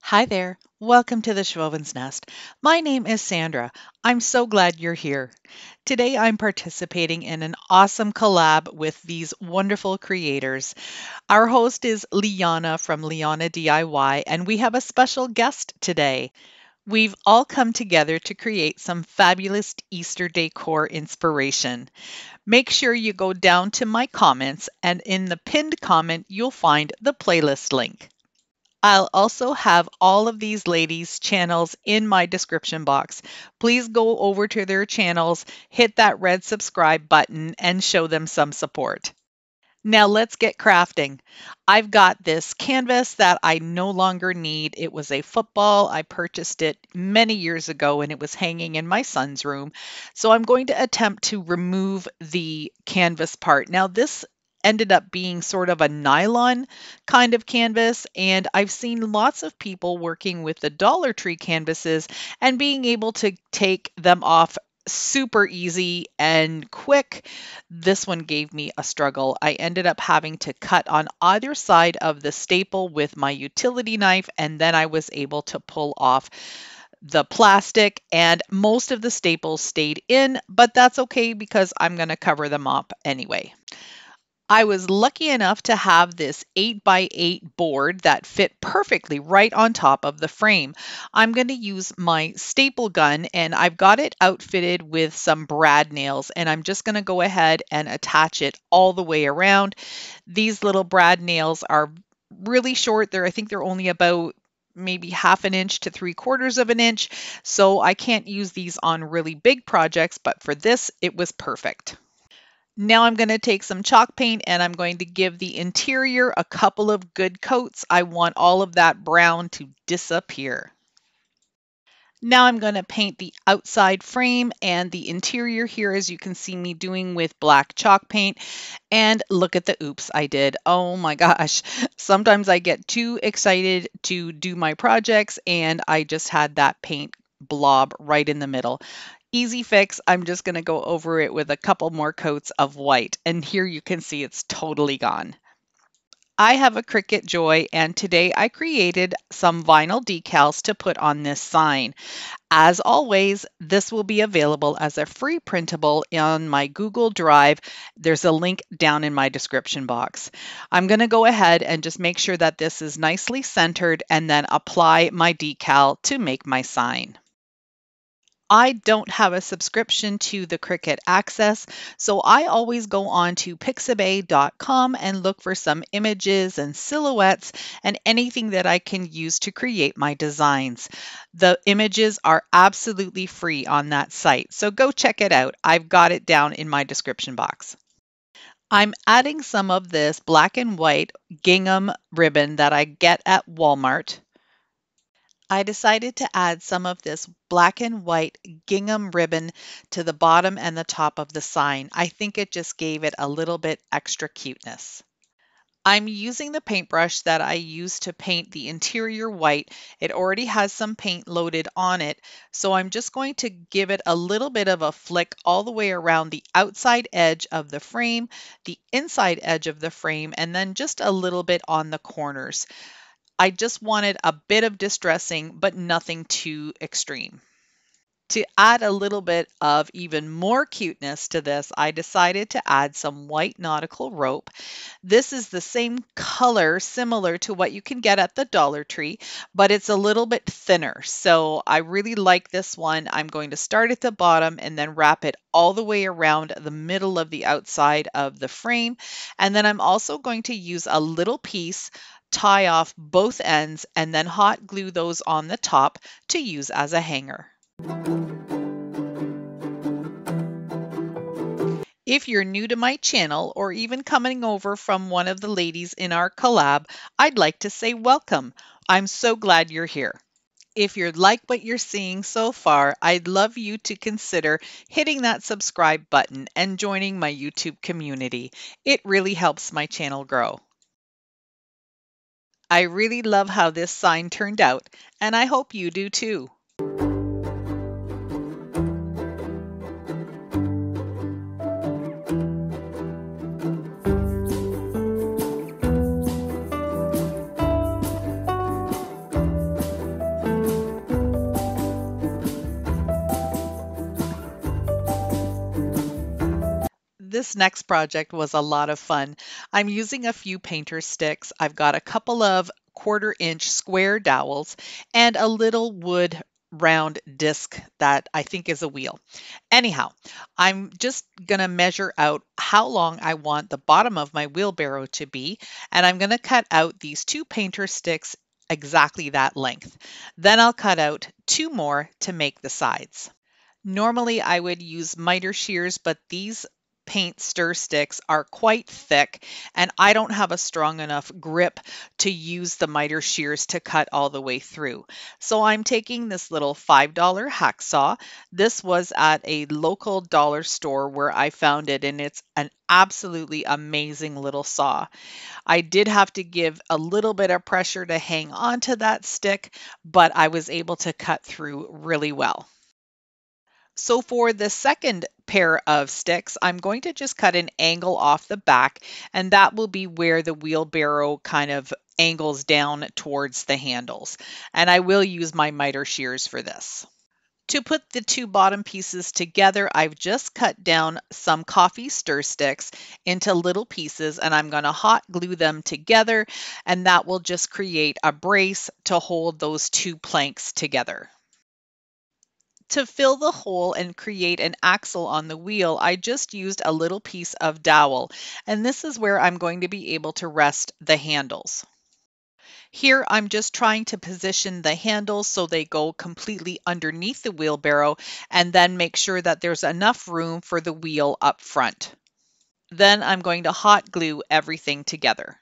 Hi there. Welcome to the Schwowin's Nest. My name is Sandra. I'm so glad you're here. Today I'm participating in an awesome collab with these wonderful creators. Our host is Liana from Liana DIY, and we have a special guest today. We've all come together to create some fabulous Easter decor inspiration. Make sure you go down to my comments, and in the pinned comment, you'll find the playlist link. I'll also have all of these ladies' channels in my description box. Please go over to their channels, hit that red subscribe button, and show them some support. Now let's get crafting. I've got this canvas that I no longer need. It was a football. I purchased it many years ago and it was hanging in my son's room. So I'm going to attempt to remove the canvas part. Now this ended up being sort of a nylon kind of canvas, and I've seen lots of people working with the Dollar Tree canvases and being able to take them off super easy and quick. This one gave me a struggle. I ended up having to cut on either side of the staple with my utility knife, and then I was able to pull off the plastic, and most of the staples stayed in, but that's okay because I'm going to cover them up anyway. I was lucky enough to have this 8 by 8 board that fit perfectly right on top of the frame. I'm going to use my staple gun, and I've got it outfitted with some brad nails, and I'm just going to go ahead and attach it all the way around. These little brad nails are really short. I think they're only about maybe half an inch to 3/4 of an inch, so I can't use these on really big projects, but for this it was perfect. Now I'm going to take some chalk paint and I'm going to give the interior a couple of good coats. I want all of that brown to disappear. Now I'm going to paint the outside frame and the interior here, as you can see me doing with black chalk paint. And look at the oops I did. Oh my gosh. Sometimes I get too excited to do my projects and I just had that paint blob right in the middle. Easy fix. I'm just going to go over it with a couple more coats of white. And here you can see it's totally gone. I have a Cricut Joy, and today I created some vinyl decals to put on this sign. As always, this will be available as a free printable on my Google Drive. There's a link down in my description box. I'm going to go ahead and just make sure that this is nicely centered and then apply my decal to make my sign. I don't have a subscription to the Cricut Access, so I always go on to pixabay.com and look for some images and silhouettes and anything that I can use to create my designs. The images are absolutely free on that site, so go check it out. I've got it down in my description box. I'm adding some of this black and white gingham ribbon that I get at Walmart. I decided to add some of this black and white gingham ribbon to the bottom and the top of the sign. I think it just gave it a little bit extra cuteness. I'm using the paintbrush that I used to paint the interior white. It already has some paint loaded on it, so I'm just going to give it a little bit of a flick all the way around the outside edge of the frame, the inside edge of the frame, and then just a little bit on the corners. I just wanted a bit of distressing, but nothing too extreme. To add a little bit of even more cuteness to this, I decided to add some white nautical rope. This is the same color, similar to what you can get at the Dollar Tree, but it's a little bit thinner. So I really like this one. I'm going to start at the bottom and then wrap it all the way around the middle of the outside of the frame. And then I'm also going to use a little piece, tie off both ends, and then hot glue those on the top to use as a hanger. If you're new to my channel or even coming over from one of the ladies in our collab, I'd like to say welcome. I'm so glad you're here. If you like what you're seeing so far, I'd love you to consider hitting that subscribe button and joining my YouTube community. It really helps my channel grow. I really love how this sign turned out, and I hope you do too. next project was a lot of fun. I'm using a few painter sticks. I've got a couple of 1/4 inch square dowels and a little wood round disc that I think is a wheel. Anyhow, I'm just going to measure out how long I want the bottom of my wheelbarrow to be, and I'm going to cut out these 2 painter sticks exactly that length. Then I'll cut out 2 more to make the sides. Normally, I would use miter shears, but these paint stir sticks are quite thick, and I don't have a strong enough grip to use the miter shears to cut all the way through. So I'm taking this little $5 hacksaw. This was at a local dollar store where I found it, and it's an absolutely amazing little saw. I did have to give a little bit of pressure to hang onto that stick, but I was able to cut through really well. So for the second pair of sticks, I'm going to just cut an angle off the back, and that will be where the wheelbarrow kind of angles down towards the handles. And I will use my miter shears for this. To put the 2 bottom pieces together, I've just cut down some coffee stir sticks into little pieces, and I'm going to hot glue them together, and that will just create a brace to hold those 2 planks together. To fill the hole and create an axle on the wheel, I just used a little piece of dowel, and this is where I'm going to be able to rest the handles. Here, I'm just trying to position the handles so they go completely underneath the wheelbarrow, and then make sure that there's enough room for the wheel up front. Then I'm going to hot glue everything together.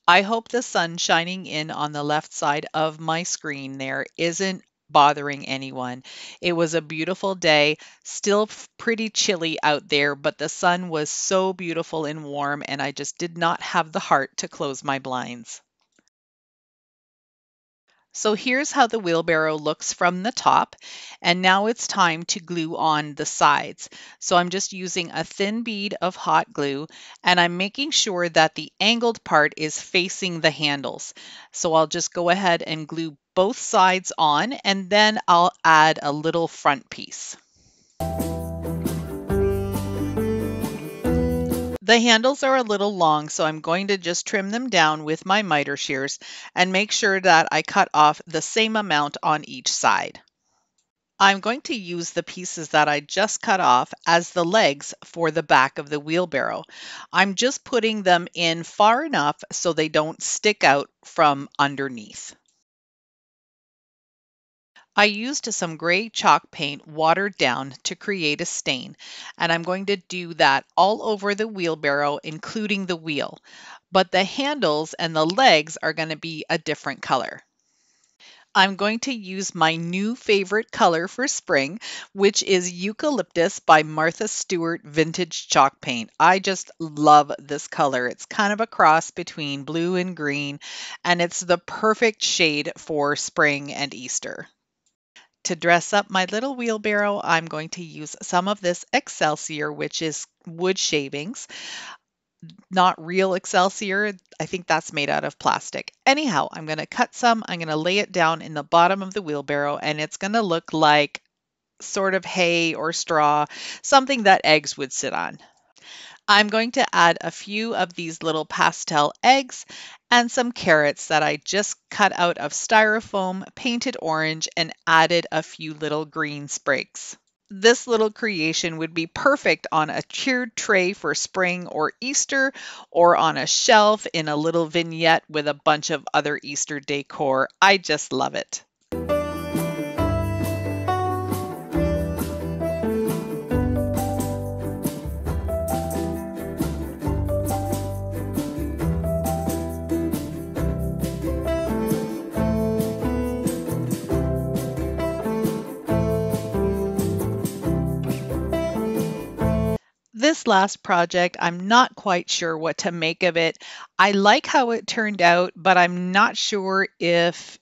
I hope the sun shining in on the left side of my screen there isn't bothering anyone. It was a beautiful day, still pretty chilly out there, but the sun was so beautiful and warm, and I just did not have the heart to close my blinds. So here's how the wheelbarrow looks from the top, and now it's time to glue on the sides. So I'm just using a thin bead of hot glue, and I'm making sure that the angled part is facing the handles. So I'll just go ahead and glue both sides on, and then I'll add a little front piece. The handles are a little long, so I'm going to just trim them down with my miter shears and make sure that I cut off the same amount on each side. I'm going to use the pieces that I just cut off as the legs for the back of the wheelbarrow. I'm just putting them in far enough so they don't stick out from underneath. I used some gray chalk paint watered down to create a stain, and I'm going to do that all over the wheelbarrow, including the wheel. But the handles and the legs are going to be a different color. I'm going to use my new favorite color for spring, which is Eucalyptus by Martha Stewart Vintage Chalk Paint. I just love this color. It's kind of a cross between blue and green, and it's the perfect shade for spring and Easter. To dress up my little wheelbarrow, I'm going to use some of this Excelsior, which is wood shavings, not real Excelsior. I think that's made out of plastic. Anyhow, I'm going to cut some. I'm going to lay it down in the bottom of the wheelbarrow, and it's going to look like sort of hay or straw, something that eggs would sit on. I'm going to add a few of these little pastel eggs and some carrots that I just cut out of styrofoam, painted orange, and added a few little green sprigs. This little creation would be perfect on a tiered tray for spring or Easter, or on a shelf in a little vignette with a bunch of other Easter decor. I just love it. This last project, I'm not quite sure what to make of it. I like how it turned out, but I'm not sure if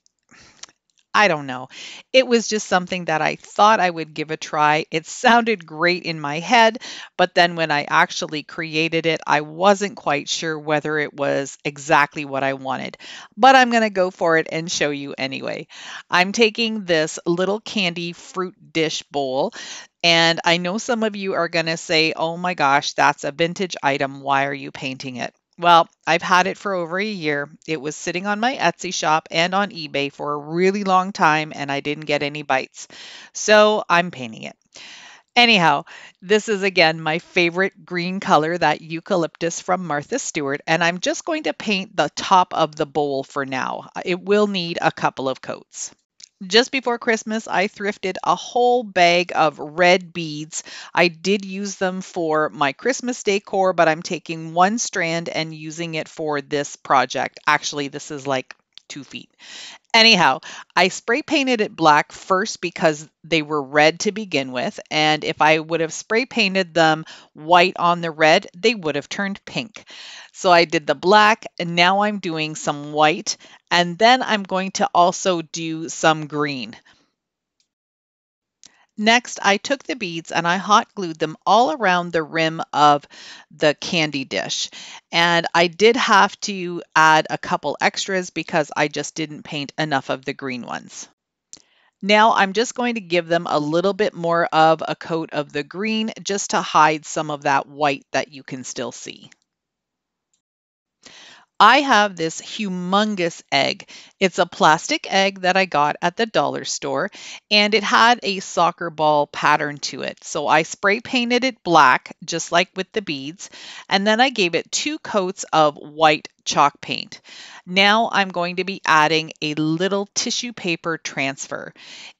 I don't know. It was just something that I thought I would give a try. It sounded great in my head, but then when I actually created it, I wasn't quite sure whether it was exactly what I wanted. But I'm going to go for it and show you anyway. I'm taking this little candy fruit dish bowl, and I know some of you are going to say, oh my gosh, that's a vintage item. Why are you painting it? Well, I've had it for over a year. It was sitting on my Etsy shop and on eBay for a really long time, and I didn't get any bites. So I'm painting it. Anyhow, this is again my favorite green color, that eucalyptus from Martha Stewart, and I'm just going to paint the top of the bowl for now. It will need a couple of coats. Just before Christmas, I thrifted a whole bag of red beads. I did use them for my Christmas decor, but I'm taking one strand and using it for this project. Actually, this is like 2 feet. Anyhow, I spray painted it black first because they were red to begin with, and if I would have spray painted them white on the red, they would have turned pink. So I did the black, and now I'm doing some white, and then I'm going to also do some green. Next, I took the beads and I hot glued them all around the rim of the candy dish. And I did have to add a couple extras because I just didn't paint enough of the green ones. Now I'm just going to give them a little bit more of a coat of the green just to hide some of that white that you can still see. I have this humongous egg. It's a plastic egg that I got at the dollar store, and it had a soccer ball pattern to it. So I spray painted it black, just like with the beads, and then I gave it 2 coats of white chalk paint. Now I'm going to be adding a little tissue paper transfer.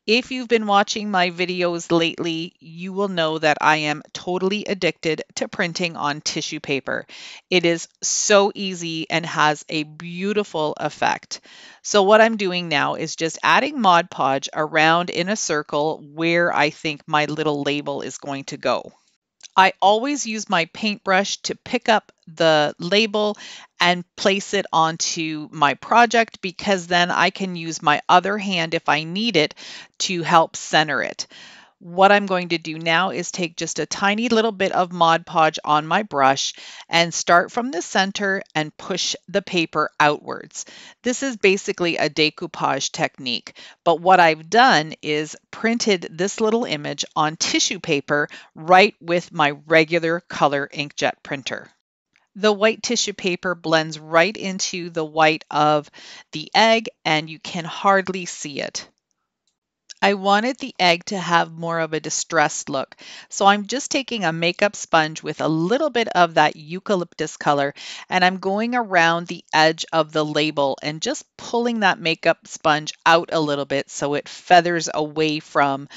If you've been watching my videos lately, you will know that I am totally addicted to printing on tissue paper. It is so easy and has a beautiful effect. So what I'm doing now is just adding Mod Podge around in a circle where I think my little label is going to go. I always use my paintbrush to pick up the label and place it onto my project, because then I can use my other hand if I need it to help center it. What I'm going to do now is take just a tiny little bit of Mod Podge on my brush and start from the center and push the paper outwards. This is basically a decoupage technique, but what I've done is printed this little image on tissue paper right with my regular color inkjet printer. The white tissue paper blends right into the white of the egg, and you can hardly see it. I wanted the egg to have more of a distressed look, so I'm just taking a makeup sponge with a little bit of that eucalyptus color, and I'm going around the edge of the label and just pulling that makeup sponge out a little bit so it feathers away from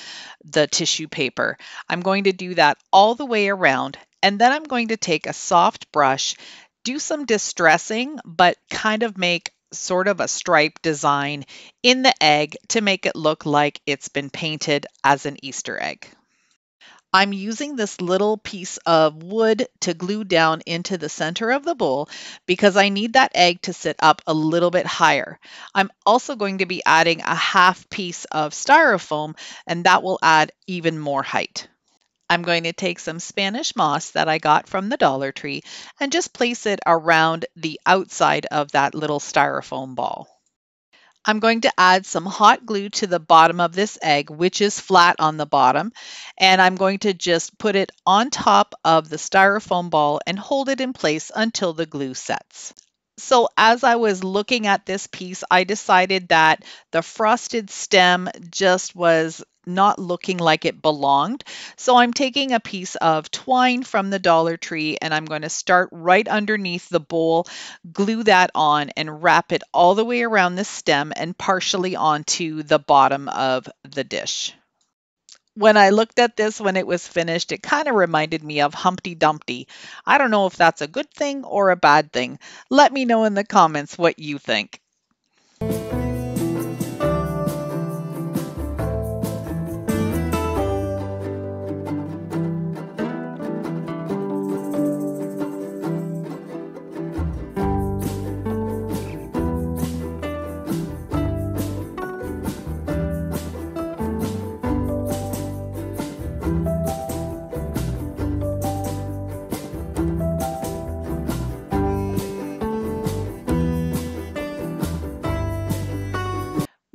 the tissue paper. I'm going to do that all the way around, and then I'm going to take a soft brush, do some distressing, but kind of make sort of a stripe design in the egg to make it look like it's been painted as an Easter egg. I'm using this little piece of wood to glue down into the center of the bowl because I need that egg to sit up a little bit higher. I'm also going to be adding a half piece of styrofoam, and that will add even more height. I'm going to take some Spanish moss that I got from the Dollar Tree and just place it around the outside of that little styrofoam ball. I'm going to add some hot glue to the bottom of this egg, which is flat on the bottom, and I'm going to just put it on top of the styrofoam ball and hold it in place until the glue sets. So as I was looking at this piece, I decided that the frosted stem just was not looking like it belonged. So I'm taking a piece of twine from the Dollar Tree and I'm going to start right underneath the bowl, glue that on and wrap it all the way around the stem and partially onto the bottom of the dish. When I looked at this when it was finished, it kind of reminded me of Humpty Dumpty. I don't know if that's a good thing or a bad thing. Let me know in the comments what you think.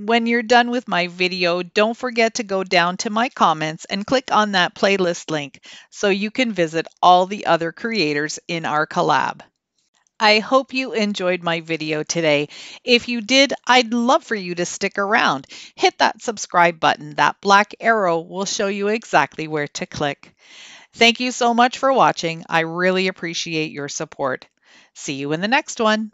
When you're done with my video, don't forget to go down to my comments and click on that playlist link so you can visit all the other creators in our collab. I hope you enjoyed my video today. If you did, I'd love for you to stick around. Hit that subscribe button. That black arrow will show you exactly where to click. Thank you so much for watching. I really appreciate your support. See you in the next one.